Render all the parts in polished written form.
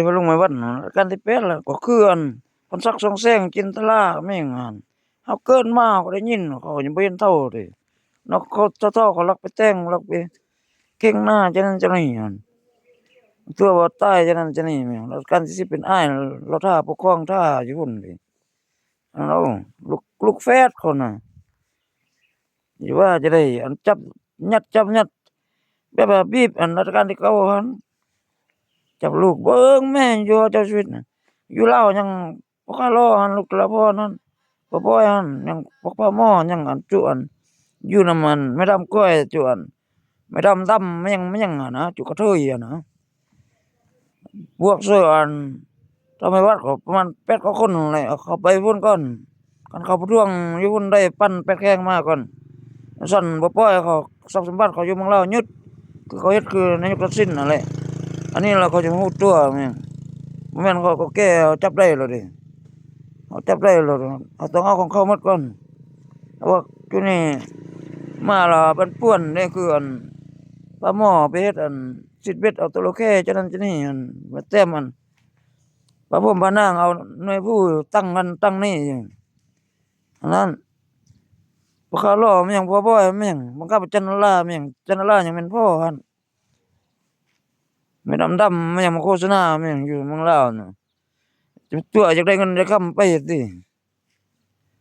บ่ลงมาวัดน่ะการที่เป็ดล่ะก็คือพันศักดิ์ทรงแสงจินตลาแม่งหั่นเฮาเกิดมาก็ได้ยินเขายังบ่เห็นเท่าเดะเนาะเขาเฒ่าๆเขาลักไปแต่งลักไปเก่งหน้าจังนั้นจังนี้หั่นตัวบ่ตายจังนั้นจังนี้แม่งแล้วการที่สิเป็นอ้ายเราท่าปกครองท่าอยู่พุ่นติเราลูกแฝดเขาน่ะสิว่าจะได้จับยัดแบบว่าบีบรัชกาลที่9หั่น จับลูกเบิ่งแม่อยู่เจ้าชีวิตน่ะอยู่ลาวยังบ่ค่ารอหั้นลูกละพ่อนั้นบ่ปล่อยหั้นยังบ่พอหม้อยังจุอยู่นำแม่ดำก้อยจุแม่ดำมันยังนะจุกระเทยนะพวกเสือทำให้วัดก็ประมาณ8 9คนนั่นแหละเอาเข้าไปพุ่นก่อนคันเขาประท้วงอยู่พุ่นได้ปั้นแปดแข้งมาก่อนซั่นบ่ปล่อยเขาทรัพย์สมบัติเขาอยู่เมืองลาวยึดคือเขาเฮ็ดคือนายกทักษิณนั่นแหละอันนี้เราเขาจะฮู้ตัวแม่ง บ่แม่นเขาก็แก้เอาจับได้แล้วเดะเขาจับได้แล้วเขาต้องเอาของเขาหมดก่อนเพราะว่าอยู่นี่มาแล้วมันป่วนนี่คือปลาหม้อไปเฮ็ดซิดเบ็ดเอาตะโลแค่จังนั้นจังนี้มาแต้มปลาพรมปลานางเอาหน่วยผู้ตั้งนั้นตั้งนี้อันนั้นบ่คาล้อมันยังพอบ่มันยังบังคับจันทรามันยังจันทรายังแม่นพอหั่นไม่ดำๆมันยังมาโฆษณามันยังอยู่เมืองลาวน่ะตัวอยากได้เงินได้คำไปเฮ็ดติ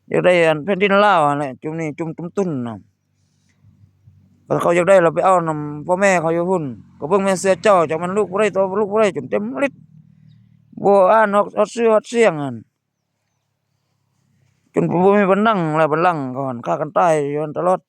อยากได้แผ่นดินลาวนั่นแหละจุมนี้จุมตุ้นน่ะก็เขาอยากได้เราไปเอานำพ่อแม่เขาอยู่พุ่นก็เบิ่งแม่เสือเจ้าจักมันลูกบ่ได้โตลูกบ่ได้จนเต็มฤทธิ์บ่อ่านฮอดชื่อฮอดเสียงหั่นจนบ่มีบันลังก์แล้วบัลลังก์เขาหั่นฆ่ากันตายอยู่หั่นตลอด